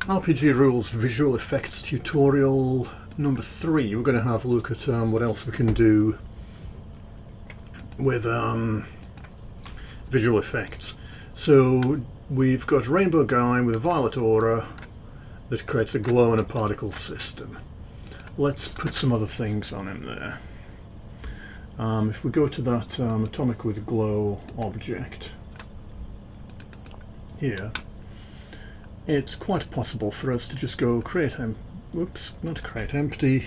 RPGRules visual effects tutorial number 3. We're going to have a look at what else we can do with visual effects. So we've got a rainbow guy with a violet aura that creates a glow in a particle system. Let's put some other things on him there. If we go to that atomic with glow object here, it's quite possible for us to just go create not create empty,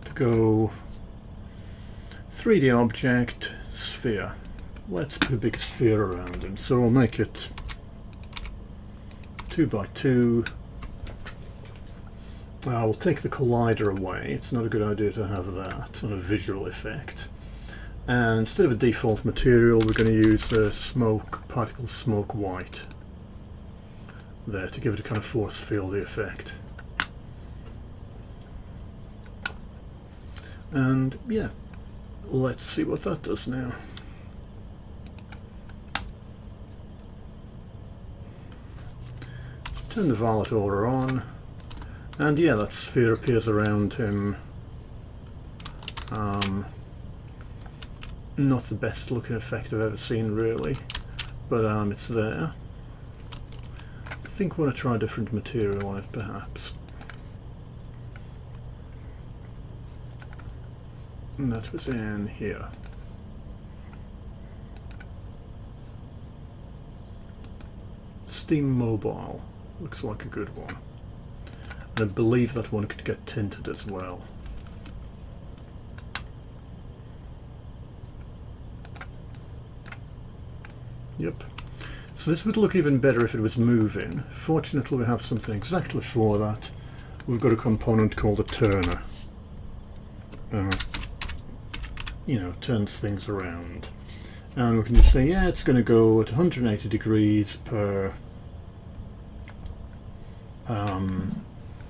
to go 3D object sphere. Let's put a big sphere around him, so we'll make it 2 by 2. We'll take the collider away. It's not a good idea to have that on a visual effect. And instead of a default material, we're going to use the particle smoke white there to give it a kind of force field effect. And yeah, let's see what that does now. So turn the violet aura on, and yeah, that sphere appears around him. Not the best looking effect I've ever seen, really, but it's there. I think we want to try a different material on it, perhaps. And that was in here. Steam Mobile looks like a good one. And I believe that one could get tinted as well. Yep. So this would look even better if it was moving. Fortunately, we have something exactly for that. We've got a component called a turner. You know, turns things around. And we can just say, yeah, it's going to go at 180 degrees per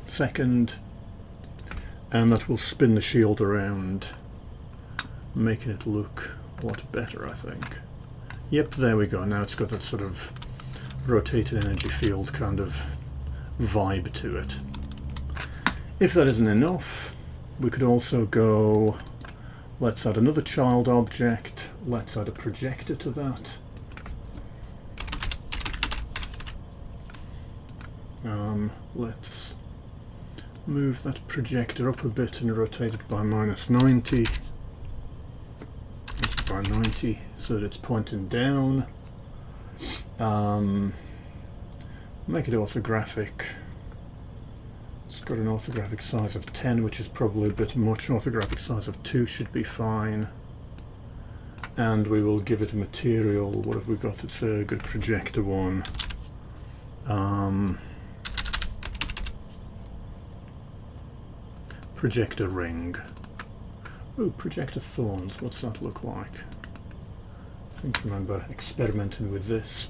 second, and that will spin the shield around, making it look a lot better, I think. Yep, there we go. Now it's got that sort of rotated energy field kind of vibe to it. If that isn't enough, we could also go, let's add another child object, let's add a projector to that. Let's move that projector up a bit and rotate it by -90. By 90 so that it's pointing down. Make it orthographic. It's got an orthographic size of 10, which is probably a bit much. Orthographic size of 2 should be fine. And we will give it a material. What have we got? It's a good projector one. Projector ring. Oh, projector thorns. What's that look like? I think I remember experimenting with this.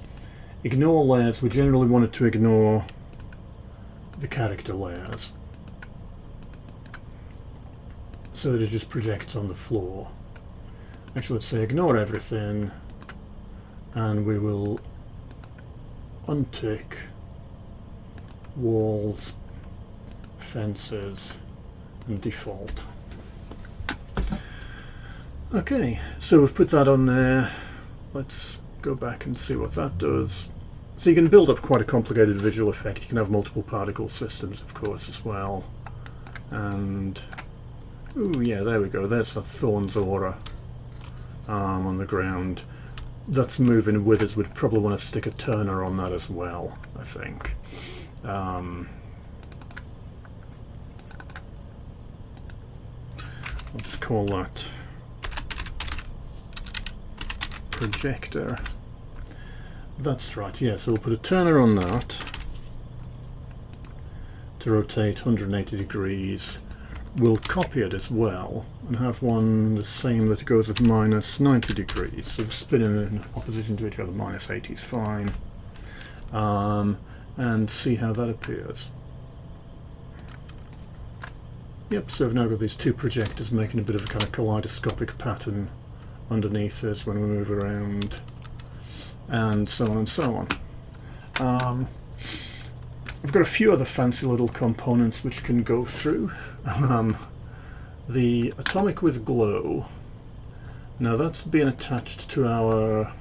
Ignore layers. We generally wanted to ignore the character layers so that it just projects on the floor. Actually, let's say ignore everything, and we will untick walls, fences, and default. Okay, so we've put that on there. Let's go back and see what that does. So you can build up quite a complicated visual effect. You can have multiple particle systems, of course, as well. And ooh, yeah, there we go. There's that Thorns aura on the ground. That's moving with us. We'd probably want to stick a turner on that as well, I think. I'll just call that projector. That's right, yeah, so we'll put a turner on that to rotate 180 degrees. We'll copy it as well and have one the same that goes at -90 degrees. So the spinning in opposition to each other, -80 is fine. And see how that appears. Yep, so we've now got these two projectors making a bit of a kind of kaleidoscopic pattern underneath us when we move around, and so on and so on. I've got a few other fancy little components which can go through. The atomic with glow. Now that's being attached to our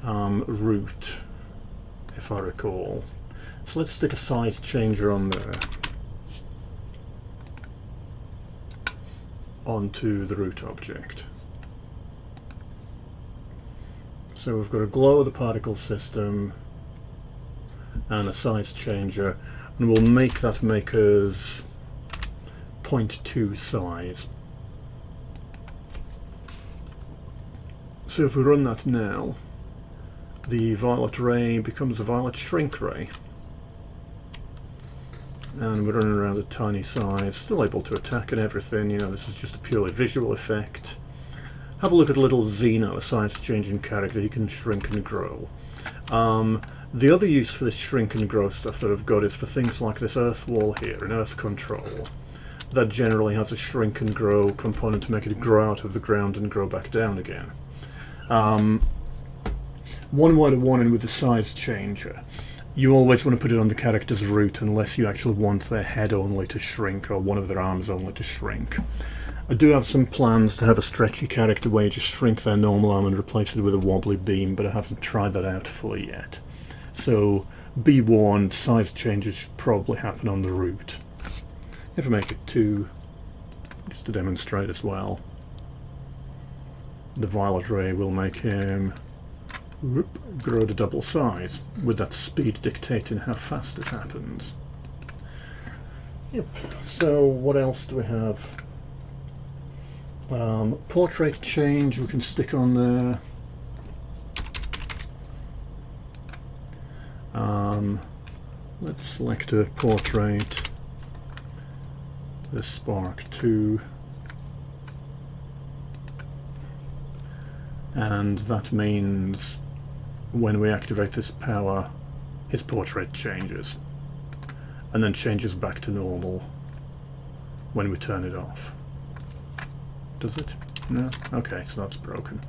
root, if I recall. So let's stick a size changer on there, onto the root object. So we've got a glow of the particle system and a size changer, and we'll make that us 0.2 size. So if we run that now, the violet ray becomes a violet shrink ray, and we're running around a tiny size, still able to attack and everything. You know, this is just a purely visual effect. Have a look at little Xeno, a size changing character. He can shrink and grow. The other use for this shrink and grow stuff that I've got is for things like this earth wall here, an earth control. That generally has a shrink and grow component to make it grow out of the ground and grow back down again. One word of warning with the size changer. You always want to put it on the character's root unless you actually want their head only to shrink or one of their arms only to shrink. I do have some plans to have a stretchy character where you just shrink their normal arm and replace it with a wobbly beam, but I haven't tried that out fully yet. So be warned, size changes should probably happen on the root. If I make it 2, just to demonstrate as well, the violet ray will make him grow to double size, with that speed dictating how fast it happens. Yep, so what else do we have? Portrait change we can stick on there. Let's select a portrait, the Spark 2, and that means when we activate this power, his portrait changes, and then changes back to normal when we turn it off. Does it? No? Okay, so that's broken.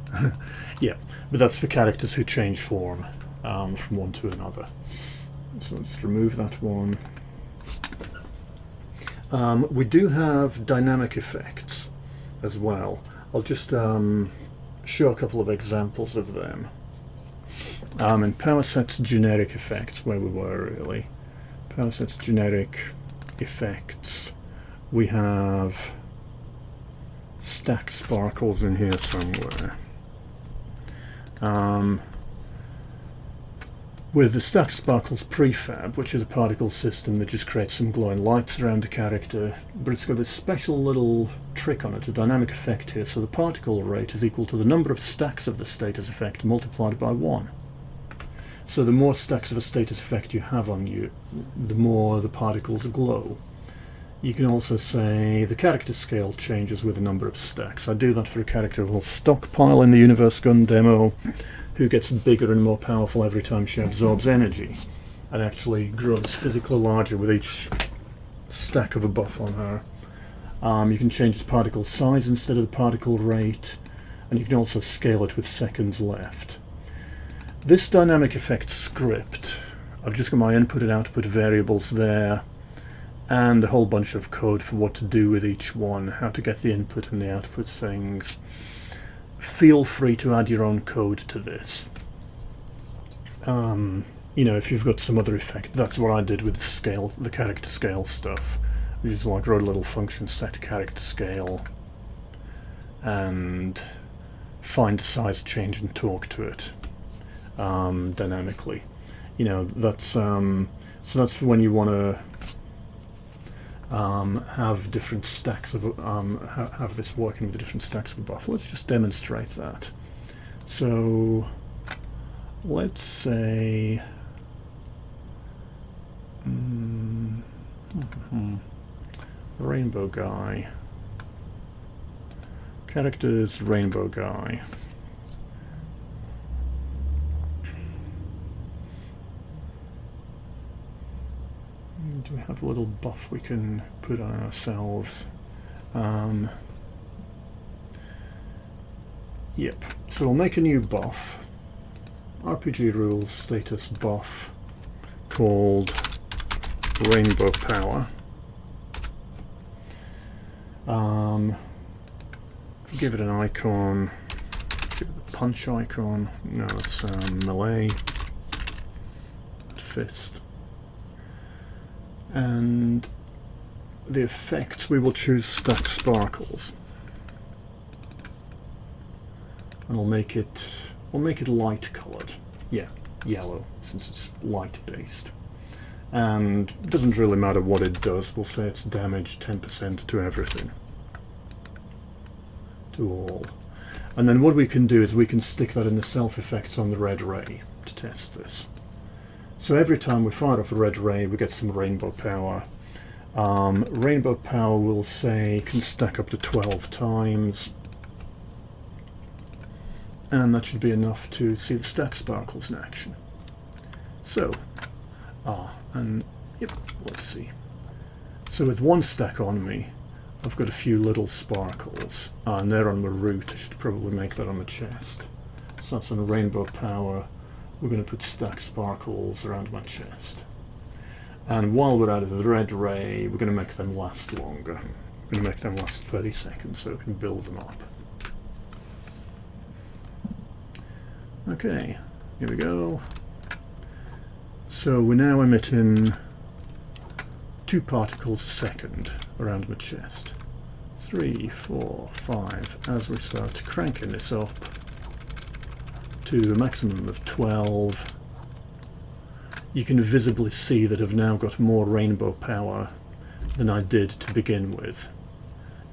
Yeah, but that's for characters who change form from one to another. So let's just remove that one. We do have dynamic effects as well. I'll just show a couple of examples of them. In power sets generic effects, where we were really. Power sets generic effects. We have stack sparkles in here somewhere. With the stack sparkles prefab, which is a particle system that just creates some glowing lights around the character, but it's got this special little trick on it, a dynamic effect here. So the particle rate is equal to the number of stacks of the status effect multiplied by 1. So the more stacks of a status effect you have on you, the more the particles glow. You can also say the character scale changes with the number of stacks. I do that for a character we'll stockpile in the Universe Gun demo, who gets bigger and more powerful every time she absorbs energy, and actually grows physically larger with each stack of a buff on her. You can change the particle size instead of the particle rate, and you can also scale it with seconds left. This dynamic effect script, I've just got my input and output variables there, and a whole bunch of code for what to do with each one, how to get the input and the output things. Feel free to add your own code to this. You know, if you've got some other effect, that's what I did with the scale, the character scale stuff. We just like wrote a little function set character scale and find a size change and talk to it dynamically. You know, that's so that's for when you want to have different stacks of have this working with the different stacks of a buff. Let's just demonstrate that. So let's say rainbow guy, characters rainbow guy. Do we have a little buff we can put on ourselves? Yep, so we'll make a new buff. RPGRules status buff. called Rainbow Power. Give it an icon. Give it the punch icon. No, it's melee. Fist. And the effects, we will choose Stack Sparkles. And we'll make it light coloured. Yeah, yellow, since it's light based. And it doesn't really matter what it does, we'll say it's damage 10% to everything. To all. And then what we can do is we can stick that in the self effects on the red ray to test this. So every time we fire off a red ray we get some rainbow power. Rainbow power, we'll say, can stack up to 12 times. And that should be enough to see the stack sparkles in action. So, and yep, let's see. So with one stack on me, I've got a few little sparkles, and they're on my root. I should probably make that on my chest. So that's on rainbow power. We're going to put stack sparkles around my chest. And while we're out of the red ray, we're going to make them last longer. We're going to make them last 30 seconds so we can build them up. Okay, here we go. So we're now emitting 2 particles a second around my chest. 3, 4, 5, as we start cranking this up to a maximum of 12. You can visibly see that I've now got more rainbow power than I did to begin with.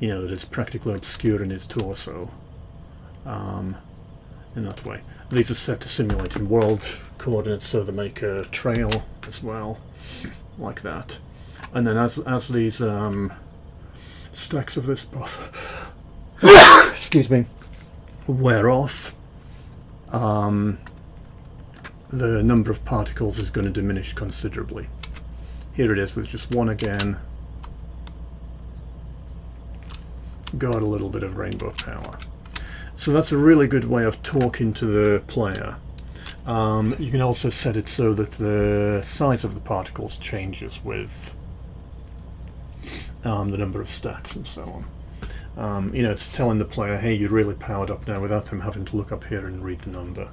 You know, that it's practically obscuring his torso in that way. These are set to simulating world coordinates, so they make a trail as well, like that. And then as these stacks of this buff excuse me, wear off, the number of particles is going to diminish considerably. Here it is with just one again. Got a little bit of rainbow power. So that's a really good way of talking to the player. You can also set it so that the size of the particles changes with the number of stacks and so on. You know, it's telling the player, hey, you're really powered up now, without them having to look up here and read the number.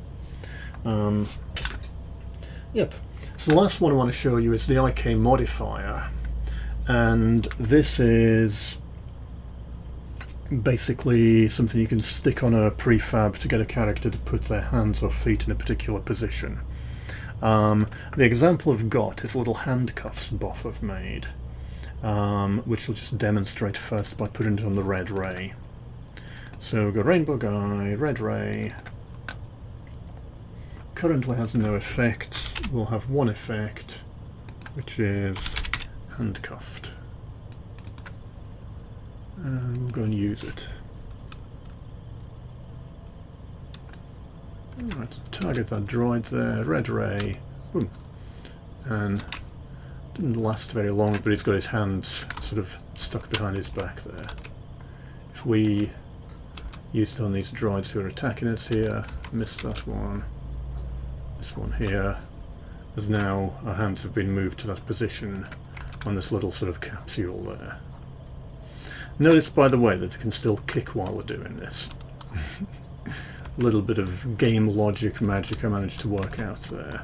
Yep. So the last one I want to show you is the IK modifier, and this is basically something you can stick on a prefab to get a character to put their hands or feet in a particular position. The example I've got is a little handcuffs buff I've made, which will just demonstrate first by putting it on the red ray. So we've got rainbow guy, red ray. Currently has no effects. We'll have one effect, which is handcuffed. And we'll go and use it. Alright, target that droid there, red ray, boom. And didn't last very long, but he's got his hands sort of stuck behind his back there. If we use it on these droids who are attacking us here, missed that one. This one here, as now our hands have been moved to that position on this little sort of capsule there. Notice, by the way, that they can still kick while we're doing this. A little bit of game logic magic I managed to work out there.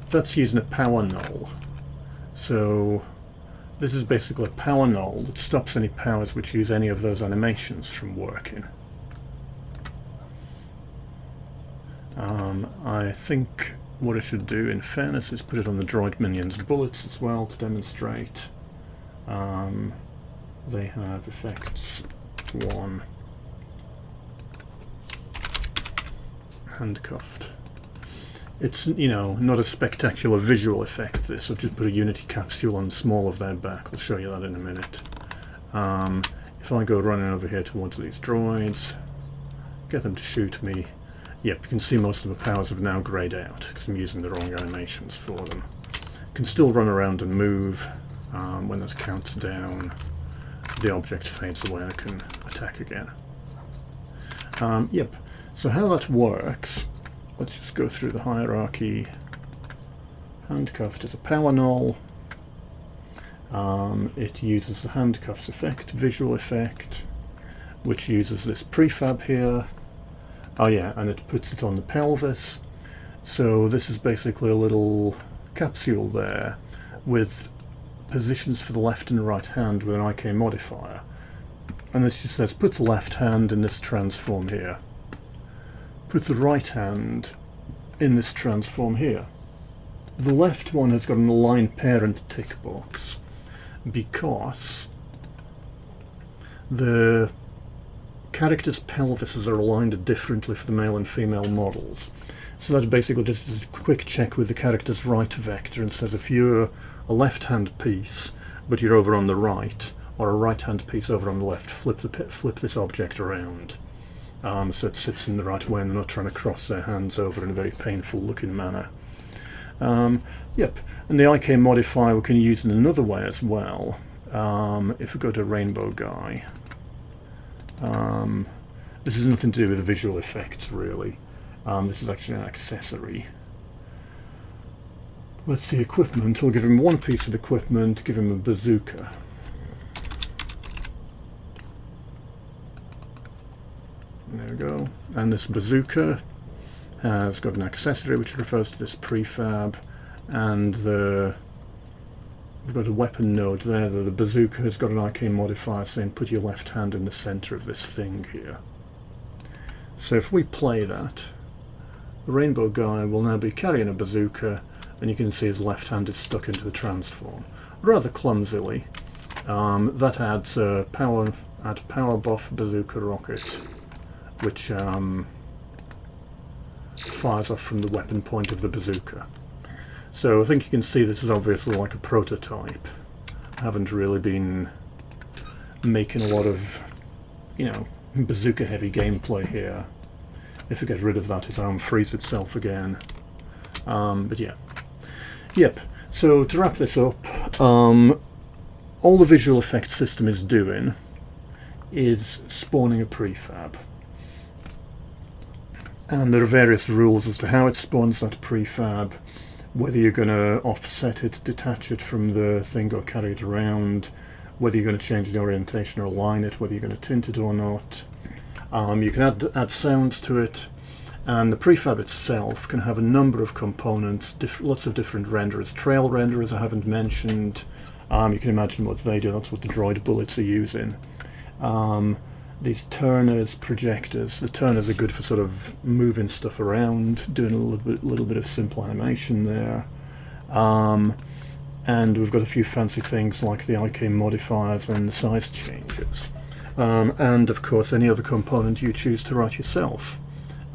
That's using a power null. So this is basically a power null that stops any powers which use any of those animations from working. I think what I should do, in fairness, is put it on the droid minions' bullets as well to demonstrate. They have effects 1. Handcuffed. It's, you know, not a spectacular visual effect, this. I've just put a Unity capsule on the small of their back. I'll show you that in a minute. If I go running over here towards these droids, get them to shoot me. Yep, you can see most of the powers have now greyed out because I'm using the wrong animations for them. Can still run around and move. When that counts down, the object fades away, I can attack again. Yep, so how that works, let's just go through the hierarchy. Handcuffed is a power null. It uses the handcuffs effect, visual effect, which uses this prefab here. Oh yeah, and it puts it on the pelvis. So this is basically a little capsule there with positions for the left and right hand with an IK modifier. And this just says put the left hand in this transform here. Put the right hand in this transform here. The left one has got an align parent tick box because the characters' pelvises are aligned differently for the male and female models. So that basically just a quick check with the character's right vector and says if you're a left-hand piece but you're over on the right, or a right-hand piece over on the left, flip this object around. So it sits in the right way and they're not trying to cross their hands over in a very painful looking manner. Yep, and the IK modifier we can use in another way as well. If we go to Rainbow Guy, this has nothing to do with the visual effects really. This is actually an accessory. Let's see, equipment. We'll give him one piece of equipment, give him a bazooka. There we go. And this bazooka has got an accessory which refers to this prefab, and we've got a weapon node there. The bazooka has got an IK modifier saying put your left hand in the center of this thing here. So if we play that, the Rainbow Guy will now be carrying a bazooka, and you can see his left hand is stuck into the transform. Rather clumsily. That adds a power buff bazooka rocket, which fires off from the weapon point of the bazooka. So I think you can see this is obviously like a prototype. I haven't really been making a lot of, bazooka heavy gameplay here. If we get rid of that, his arm frees itself again. But yeah. Yep, so to wrap this up, all the visual effects system is doing is spawning a prefab. And there are various rules as to how it spawns that prefab, whether you're going to offset it, detach it from the thing or carry it around, whether you're going to change the orientation or align it, whether you're going to tint it or not. You can add sounds to it, and the prefab itself can have a number of components, lots of different renderers. Trail renderers I haven't mentioned. You can imagine what they do, that's what the droid bullets are using. These turners, projectors. The turners are good for sort of moving stuff around, doing a little bit of simple animation there. And we've got a few fancy things like the IK modifiers and the size changes. And of course any other component you choose to write yourself,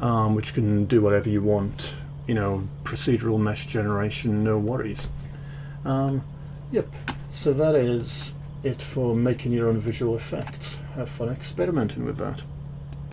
which can do whatever you want. Procedural mesh generation, no worries. Yep, so that is it for making your own visual effects. Have fun experimenting with that.